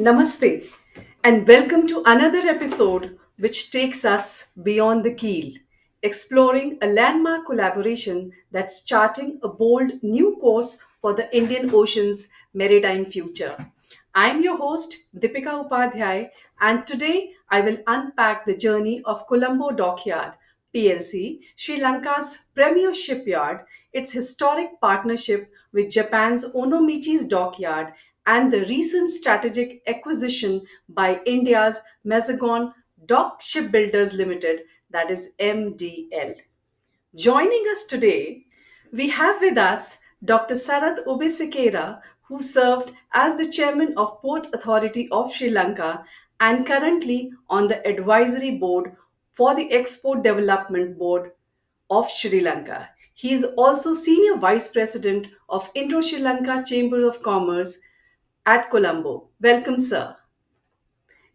Namaste, and welcome to another episode which takes us beyond the keel, exploring a landmark collaboration that's charting a bold new course for the Indian Ocean's maritime future. I'm your host, Deepika Upadhyay, and today I will unpack the journey of Colombo Dockyard, PLC, Sri Lanka's premier shipyard, its historic partnership with Japan's Onomichis dockyard, and the recent strategic acquisition by India's Mazagon Dock Shipbuilders Limited, that is MDL. Joining us today, we have with us Dr. Sarath Obesekera, who served as the chairman of Port Authority of Sri Lanka and currently on the advisory board for the Export Development Board of Sri Lanka. He is also senior vice president of Indo-Sri Lanka Chamber of Commerce at Colombo. Welcome, sir.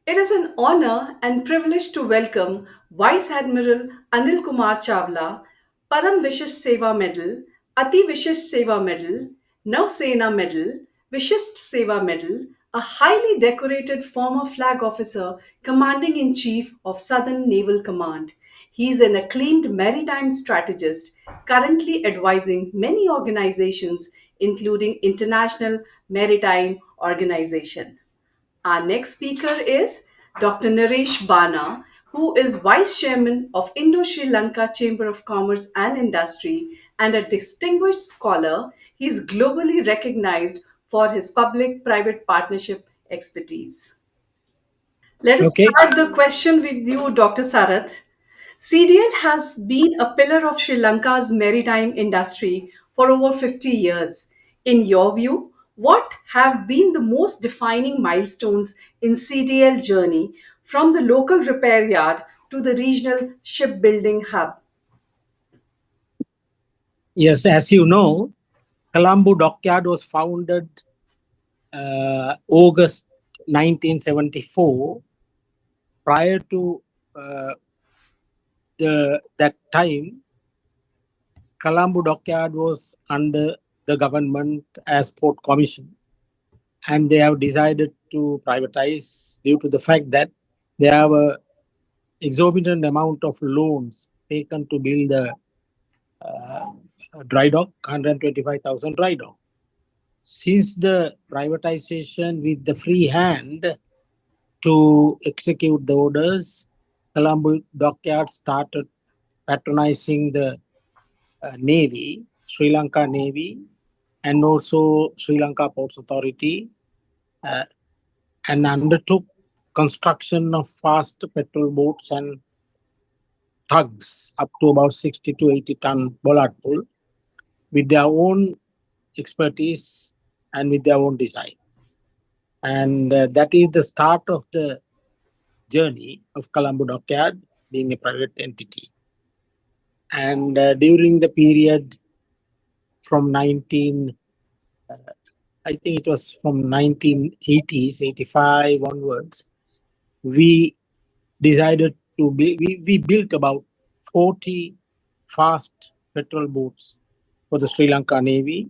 It is an honor and privilege to welcome Vice Admiral Anil Kumar Chawla, Param Vishish Seva Medal, Ati Vishish Seva Medal, Nausena Medal, Vishisht Seva Medal, a highly decorated former flag officer commanding in chief of Southern Naval Command. He is an acclaimed maritime strategist, currently advising many organizations, including International Maritime Organization. Our next speaker is Dr. Naresh Bana, who is Vice Chairman of Indo-Sri Lanka Chamber of Commerce and Industry and a distinguished scholar. He is globally recognized for his public-private partnership expertise. Let us Okay. start the question with you, Dr. Sarath. CDL has been a pillar of Sri Lanka's maritime industry for over 50 years. In your view, what have been the most defining milestones in CDL journey from the local repair yard to the regional shipbuilding hub? Yes, as you know, Colombo Dockyard was founded August 1974. Prior to uh, that time, Colombo Dockyard was under the government as Port Commission, and they have decided to privatize due to the fact that they have a exorbitant amount of loans taken to build uh, a dry dock, 125,000 dry dock. Since the privatization with the free hand to execute the orders, Colombo Dockyard started patronizing the Navy, Sri Lanka Navy, and also Sri Lanka Ports Authority, uh, and undertook construction of fast petrol boats and tugs up to about 60 to 80 ton bollard pull with their own expertise and with their own design. And that is the start of the journey of Colombo Dockyard being a private entity. And during the period from 19, uh, I think it was from 1980s, 85 onwards, we decided to we built about 40 fast petrol boats for the Sri Lanka Navy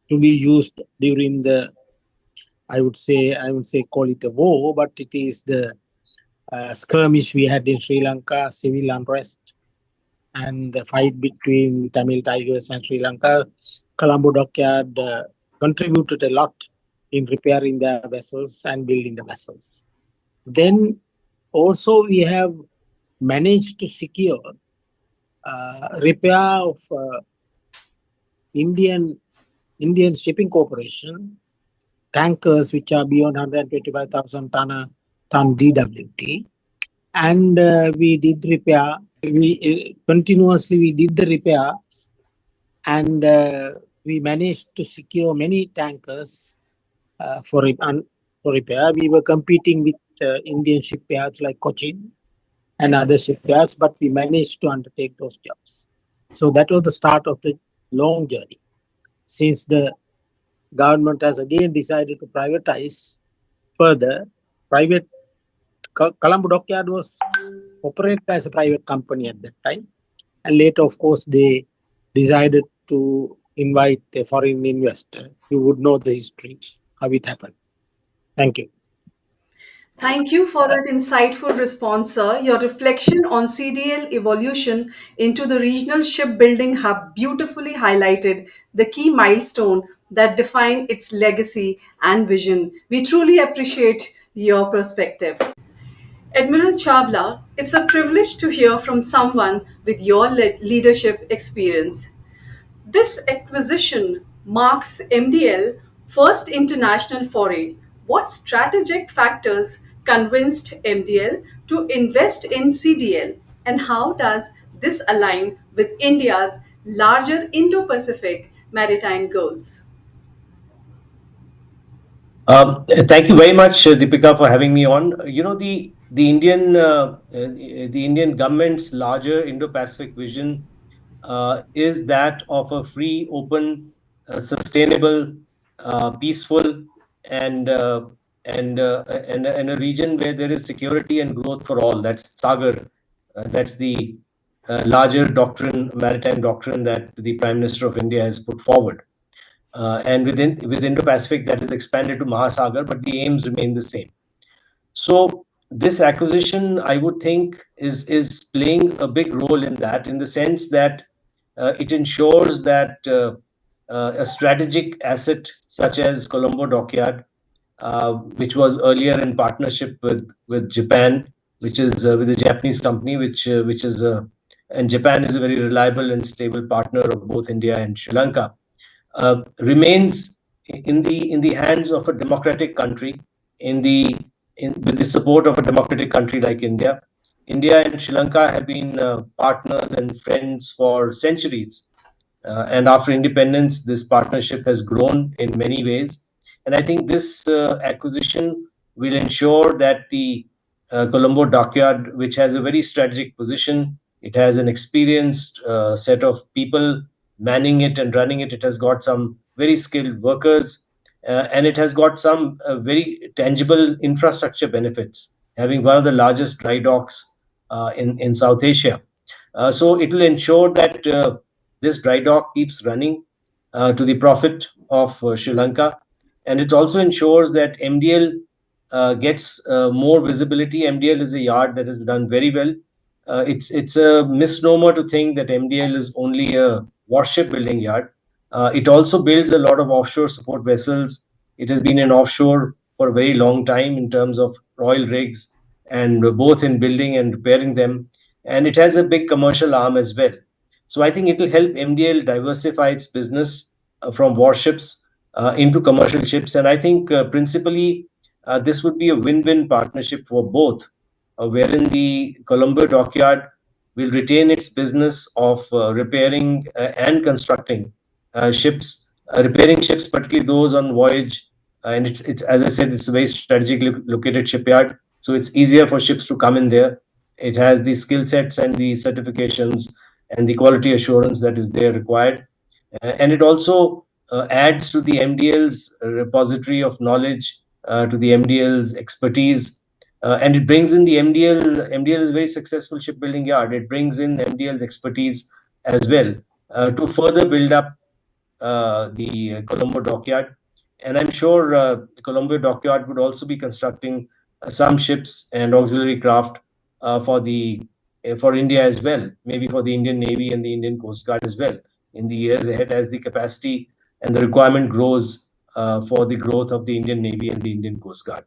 to be used during the, I would say call it a war, but it is the skirmish we had in Sri Lanka, civil unrest, and the fight between Tamil Tigers and Sri Lanka. Colombo Dockyard contributed a lot in repairing the vessels and building the vessels. Then also we have managed to secure repair of Indian Indian Shipping Corporation tankers which are beyond 125,000 ton DWT, and we did repair. We continuously we did the repairs, and we managed to secure many tankers for repair. We were competing with Indian shipyards like Cochin and other shipyards, but we managed to undertake those jobs. So that was the start of the long journey. Since the government has again decided to privatize further, private Colombo Dockyard was operated as a private company at that time. And later, of course, they decided to invite a foreign investor. You would know the history, how it happened. Thank you. Thank you for that insightful response, sir. Your reflection on CDL evolution into the regional shipbuilding hub beautifully highlighted the key milestone that define its legacy and vision. We truly appreciate your perspective. Admiral Chawla, it's a privilege to hear from someone with your leadership experience. This acquisition marks MDL first international foray. What strategic factors convinced MDL to invest in CDL, and how does this align with India's larger Indo-Pacific maritime goals? Thank you very much, Deepika, for having me on. The Indian government's larger Indo-Pacific vision is that of a free, open, sustainable, peaceful, and and a region where there is security and growth for all. That's Sagar. That's the larger doctrine, maritime doctrine that the Prime Minister of India has put forward. And within Indo-Pacific, that is expanded to Mahasagar, but the aims remain the same. So this acquisition, I would think, is playing a big role in that, in the sense that it ensures that a strategic asset such as Colombo Dockyard, which was earlier in partnership with Japan, which is with a Japanese company, which is and Japan is a very reliable and stable partner of both India and Sri Lanka, remains in the hands of a democratic country, in the with the support of a democratic country like India. India and Sri Lanka have been partners and friends for centuries, and after independence, this partnership has grown in many ways. And I think this acquisition will ensure that the Colombo Dockyard, which has a very strategic position, it has an experienced set of people manning it and running it. It has got some very skilled workers, and it has got some very tangible infrastructure benefits, having one of the largest dry docks in South Asia. So it will ensure that this dry dock keeps running to the profit of Sri Lanka, and it also ensures that MDL gets more visibility. MDL is a yard that has done very well. It's a misnomer to think that MDL is only a warship building yard. It also builds a lot of offshore support vessels. It has been in offshore for a very long time in terms of oil rigs, and both in building and repairing them. And it has a big commercial arm as well. So I think it will help MDL diversify its business from warships into commercial ships. And I think principally this would be a win-win partnership for both, wherein the Colombo Dockyard will retain its business of repairing and constructing repairing ships, particularly those on voyage. And it's as I said, it's a very strategically located shipyard, so it's easier for ships to come in there. It has the skill sets and the certifications and the quality assurance that is there required. And it also adds to the MDL's repository of knowledge, to the MDL's expertise, and it brings in the MDL. MDL is a very successful shipbuilding yard. It brings in MDL's expertise as well to further build up the Colombo Dockyard. And I'm sure the Colombo Dockyard would also be constructing some ships and auxiliary craft for India as well, maybe for the Indian Navy and the Indian Coast Guard as well in the years ahead, as the capacity and the requirement grows for the growth of the Indian Navy and the Indian Coast Guard.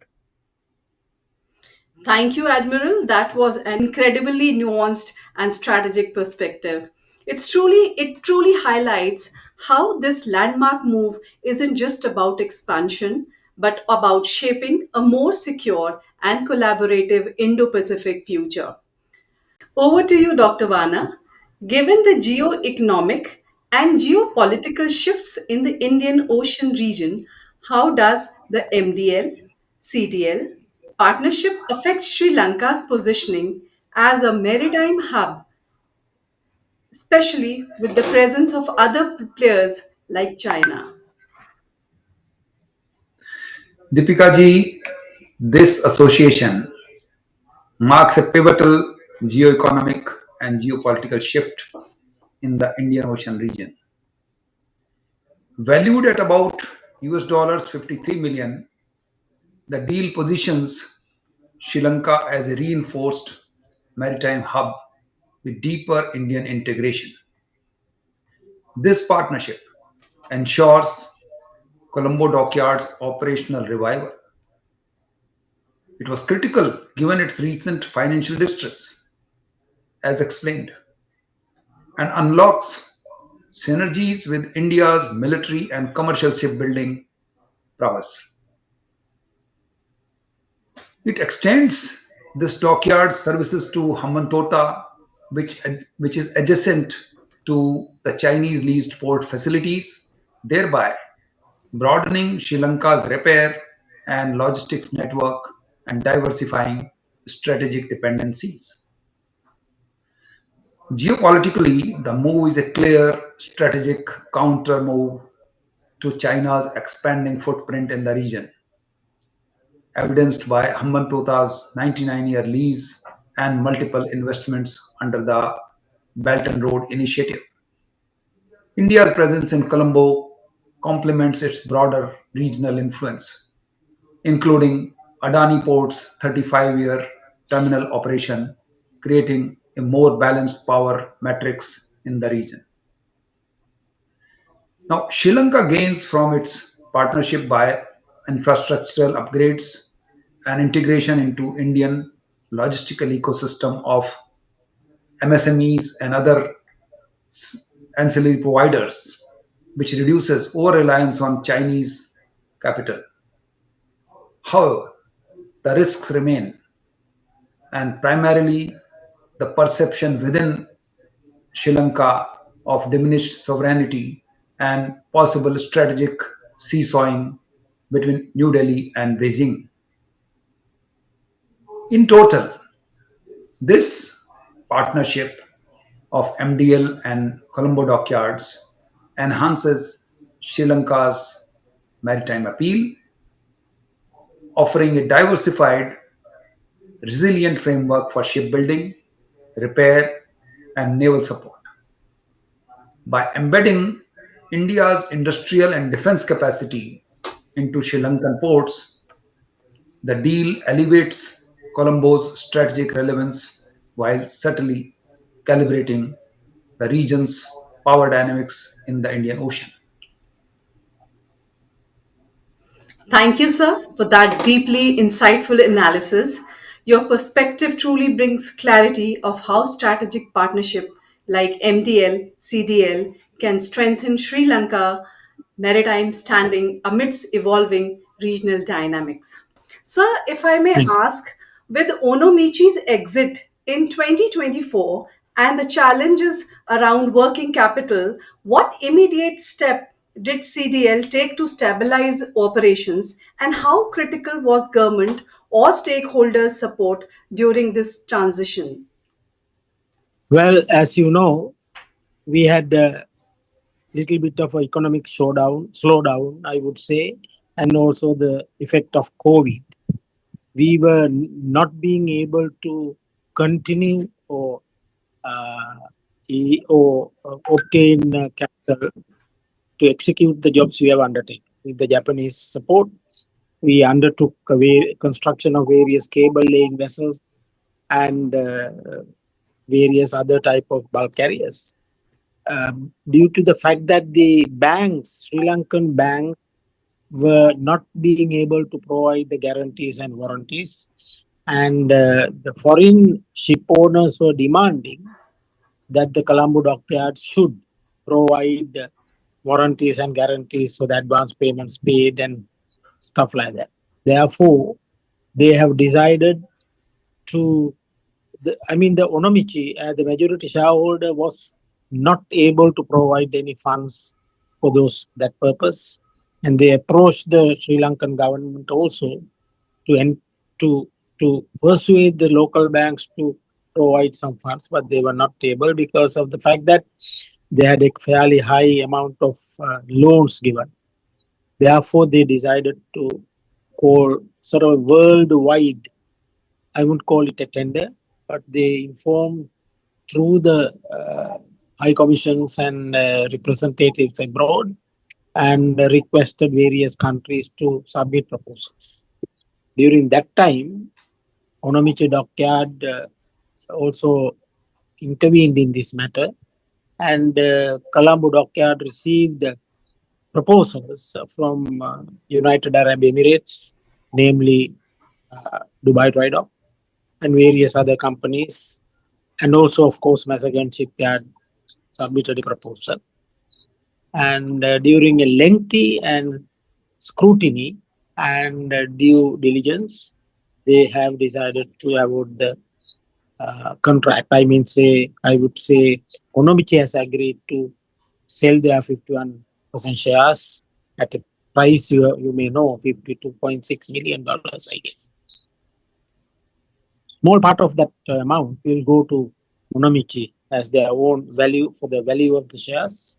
Thank you, Admiral. That was an incredibly nuanced and strategic perspective. It truly highlights how this landmark move isn't just about expansion, but about shaping a more secure and collaborative Indo-Pacific future. Over to you, Dr. Bana. Given the geo-economic and geopolitical shifts in the Indian Ocean region, how does the MDL CDL partnership affect Sri Lanka's positioning as a maritime hub, especially with the presence of other players like China? Deepika ji, this association marks a pivotal geo-economic and geopolitical shift in the Indian Ocean region. Valued at about US dollars 53 million, the deal positions Sri Lanka as a reinforced maritime hub with deeper Indian integration. This partnership ensures Colombo Dockyard's operational revival. It was critical given its recent financial distress, as explained, and unlocks synergies with India's military and commercial shipbuilding prowess. It extends this dockyard services to Hambantota, which is adjacent to the Chinese leased port facilities, thereby broadening Sri Lanka's repair and logistics network and diversifying strategic dependencies. Geopolitically, the move is a clear strategic counter move to China's expanding footprint in the region, evidenced by Hambantot's 99-year lease and multiple investments under the Belt and Road Initiative. India's presence in Colombo complements its broader regional influence, including Adani Port's 35-year terminal operation, creating a more balanced power matrix in the region. Now, Sri Lanka gains from its partnership by infrastructural upgrades and integration into Indian logistical ecosystem of MSMEs and other ancillary providers, which reduces over reliance on Chinese capital. However, the risks remain, and primarily the perception within Sri Lanka of diminished sovereignty and possible strategic seesawing between New Delhi and Beijing. In total, this partnership of MDL and Colombo Dockyards enhances Sri Lanka's maritime appeal, offering a diversified, resilient framework for shipbuilding, repair, and naval support. By embedding India's industrial and defense capacity into Sri Lankan ports, the deal elevates Colombo's strategic relevance while subtly calibrating the region's power dynamics in the Indian Ocean. Thank you, sir, for that deeply insightful analysis. Your perspective truly brings clarity of how strategic partnership like MDL, CDL can strengthen Sri Lanka maritime standing amidst evolving regional dynamics. Sir, if I may Thank ask, with Onomichi's exit in 2024 and the challenges around working capital, what immediate step did CDL take to stabilize operations, and how critical was government or stakeholders' support during this transition? Well, as you know, we had a little bit of a economic slowdown, I would say, and also the effect of COVID. We were not being able to continue uh, or obtain capital to execute the jobs we have undertaken. With the Japanese support, we undertook construction of various cable laying vessels and various other type of bulk carriers. Due to the fact that the banks, Sri Lankan banks, were not being able to provide the guarantees and warranties, and the foreign ship owners were demanding that the Colombo Dockyard should provide warranties and guarantees so that advance payments paid and stuff like that. Therefore, they have decided to, the Onomichi, as the majority shareholder, was not able to provide any funds for that purpose, and they approached the Sri Lankan government also to en- to persuade the local banks to provide some funds, but they were not able because of the fact that they had a fairly high amount of loans given. Therefore, they decided to call sort of worldwide, I wouldn't call it a tender, but they informed through the high commissions and representatives abroad and requested various countries to submit proposals. During that time, Onomichis Dockyard also intervened in this matter, and Colombo Dockyard received proposals from United Arab Emirates, namely Dubai Dry Dock, and various other companies, and also, of course, Mazagon Shipyard submitted a proposal. And during a lengthy and scrutiny and due diligence, they have decided to award the contract. I would say, Onomichi has agreed to sell their 51% shares at a price you may know, $52.6 million, I guess. Small part of that amount will go to Onomichi as their own value for the value of the shares,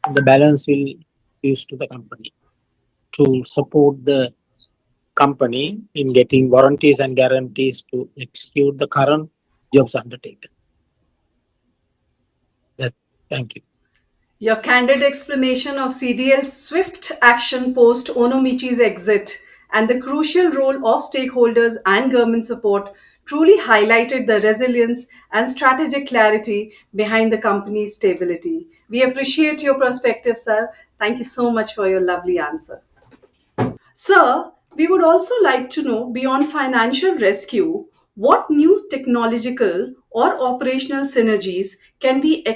and the balance will use to the company to support the company in getting warranties and guarantees to execute the current jobs undertaken. That, thank you. Your candid explanation of CDL's swift action post Onomichi's exit and the crucial role of stakeholders and government support truly highlighted the resilience and strategic clarity behind the company's stability. We appreciate your perspective, sir. Thank you so much for your lovely answer. Sir, we would also like to know beyond financial rescue, what new technological or operational synergies can we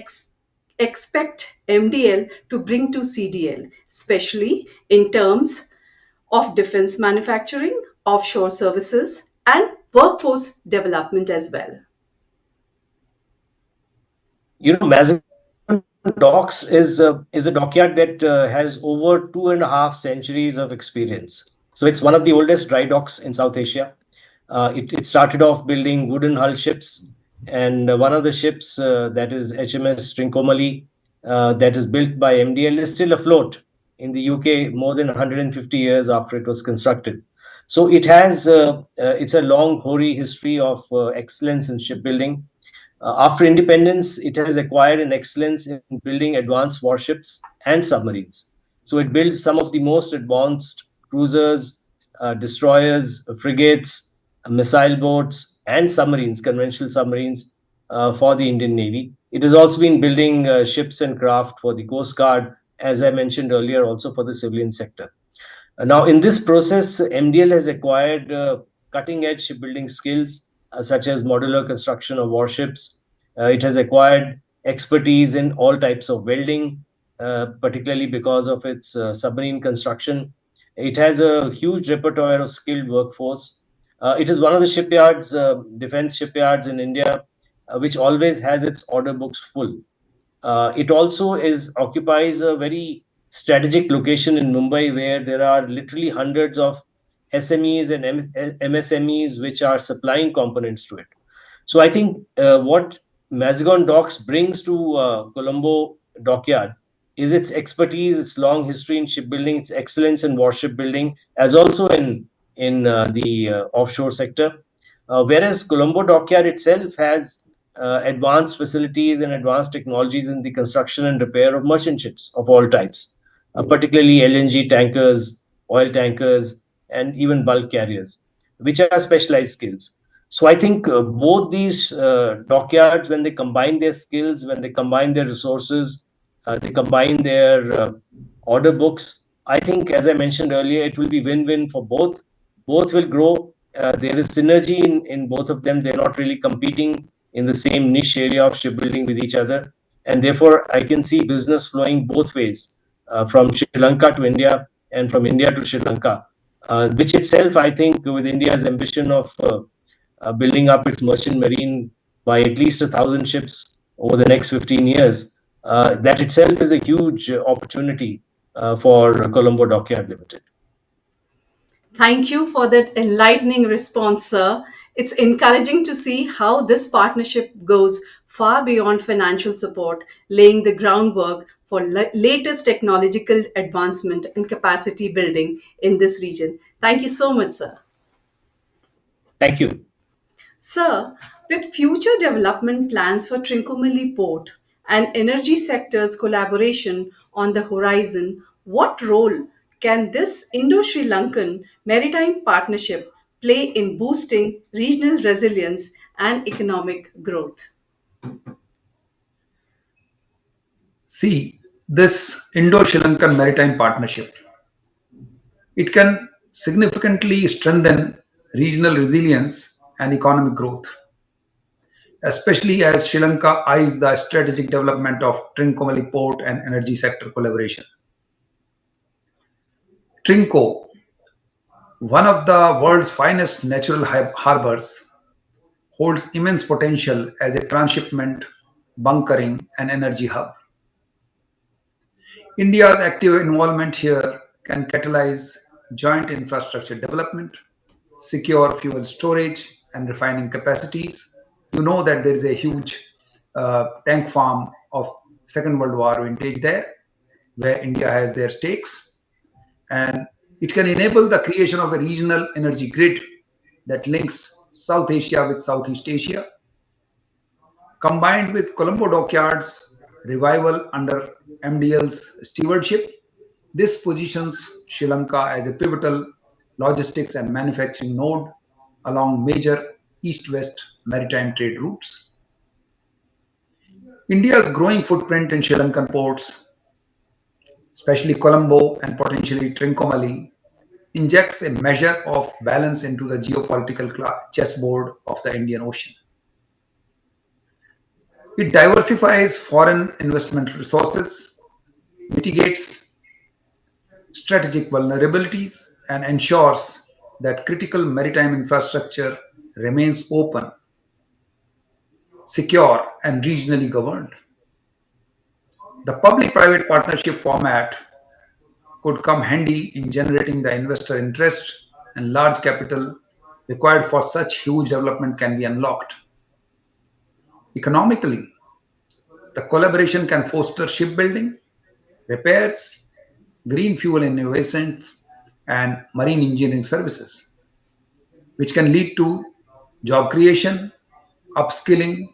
expect MDL to bring to CDL, especially in terms of defense manufacturing, offshore services, and workforce development as well? Mazagon Docks is a dockyard that has over 2.5 centuries of experience. So it's one of the oldest dry docks in South Asia. It started off building wooden hull ships, and one of the ships, that is HMS Trincomalee, that is built by MDL, is still afloat in the UK more than 150 years after it was constructed. So it's a long, hoary history of excellence in shipbuilding. After independence, it has acquired an excellence in building advanced warships and submarines. So it builds some of the most advanced cruisers, destroyers, frigates, missile boats, and submarines, conventional submarines, for the Indian Navy. It has also been building ships and craft for the Coast Guard, as I mentioned earlier, also for the civilian sector. Now, in this process, MDL has acquired cutting edge shipbuilding skills such as modular construction of warships. It has acquired expertise in all types of welding, particularly because of its submarine construction. It has a huge repertoire of skilled workforce. It is one of the shipyards, defense shipyards in India, which always has its order books full. It also is occupies a very strategic location in Mumbai, where there are literally hundreds of SMEs and MSMEs which are supplying components to it. So I think what Mazagon Docks brings to Colombo Dockyard is its expertise, its long history in shipbuilding, its excellence in warship building, as also in the offshore sector. Whereas Colombo Dockyard itself has advanced facilities and advanced technologies in the construction and repair of merchant ships of all types, particularly LNG tankers, oil tankers, and even bulk carriers, which are specialized skills. So I think both these dockyards, when they combine their skills, when they combine their resources, they combine their order books, I think, as I mentioned earlier, it will be win-win for both. Both will grow. There is synergy in both of them. They're not really competing in the same niche area of shipbuilding with each other. And therefore, I can see business flowing both ways, from Sri Lanka to India and from India to Sri Lanka, which itself, I think, with India's ambition of building up its merchant marine by at least 1,000 ships over the next 15 years, that itself is a huge opportunity for Colombo Dockyard Limited. Thank you for that enlightening response, sir. It's encouraging to see how this partnership goes far beyond financial support, laying the groundwork for latest technological advancement and capacity building in this region. Thank you so much, sir. Thank you. Sir, with future development plans for Trincomalee Port and energy sectors collaboration on the horizon, what role can this Indo Sri Lankan maritime partnership play in boosting regional resilience and economic growth? See, this Indo-Sri Lankan maritime partnership, it can significantly strengthen regional resilience and economic growth, especially as Sri Lanka eyes the strategic development of Trincomalee port and energy sector collaboration. Trinco, one of the world's finest natural harbors, holds immense potential as a transshipment, bunkering, and energy hub. India's active involvement here can catalyze joint infrastructure development, secure fuel storage and refining capacities. You know that there is a huge tank farm of Second World War vintage there, where India has their stakes, and it can enable the creation of a regional energy grid that links South Asia with Southeast Asia. Combined with Colombo Dockyard's revival under MDL's stewardship, this positions Sri Lanka as a pivotal logistics and manufacturing node along major east west maritime trade routes. India's growing footprint in Sri Lankan ports, especially Colombo and potentially Trincomalee, injects a measure of balance into the geopolitical chessboard of the Indian Ocean. It diversifies foreign investment resources, mitigates strategic vulnerabilities, and ensures that critical maritime infrastructure remains open, secure, and regionally governed. The public private partnership format could come handy in generating the investor interest and large capital required for such huge development can be unlocked. Economically, the collaboration can foster shipbuilding, repairs, green fuel innovations, and marine engineering services, which can lead to job creation, upskilling,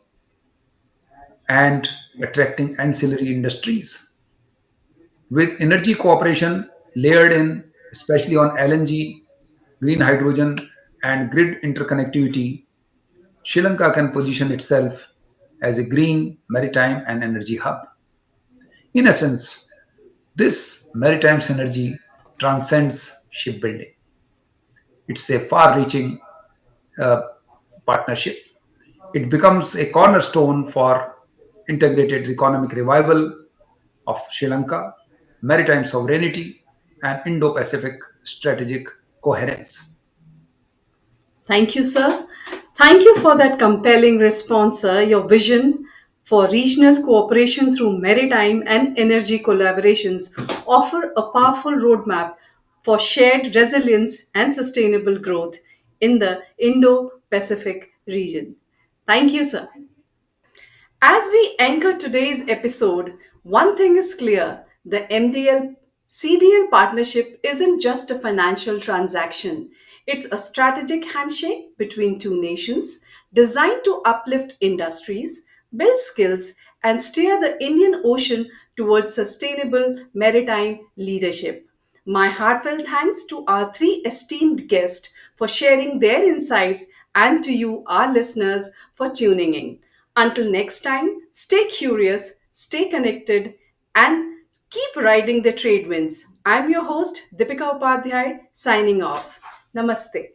and attracting ancillary industries. With energy cooperation layered in, especially on LNG, green hydrogen, and grid interconnectivity, Sri Lanka can position itself as a green maritime and energy hub. In essence, this maritime synergy transcends shipbuilding. It's a far reaching uh, partnership. It becomes a cornerstone for integrated economic revival of Sri Lanka, maritime sovereignty, and Indo Pacific strategic coherence. Thank you, sir. Thank you for that compelling response, sir. Your vision for regional cooperation through maritime and energy collaborations offer a powerful roadmap for shared resilience and sustainable growth in the Indo-Pacific region. Thank you, sir. As we anchor today's episode, one thing is clear: the MDL CDL partnership isn't just a financial transaction, it's a strategic handshake between two nations designed to uplift industries, build skills, and steer the Indian Ocean towards sustainable maritime leadership. My heartfelt thanks to our three esteemed guests for sharing their insights and to you, our listeners, for tuning in. Until next time, stay curious, stay connected, and keep riding the trade winds. I'm your host, Deepika Upadhyay, signing off. Namaste.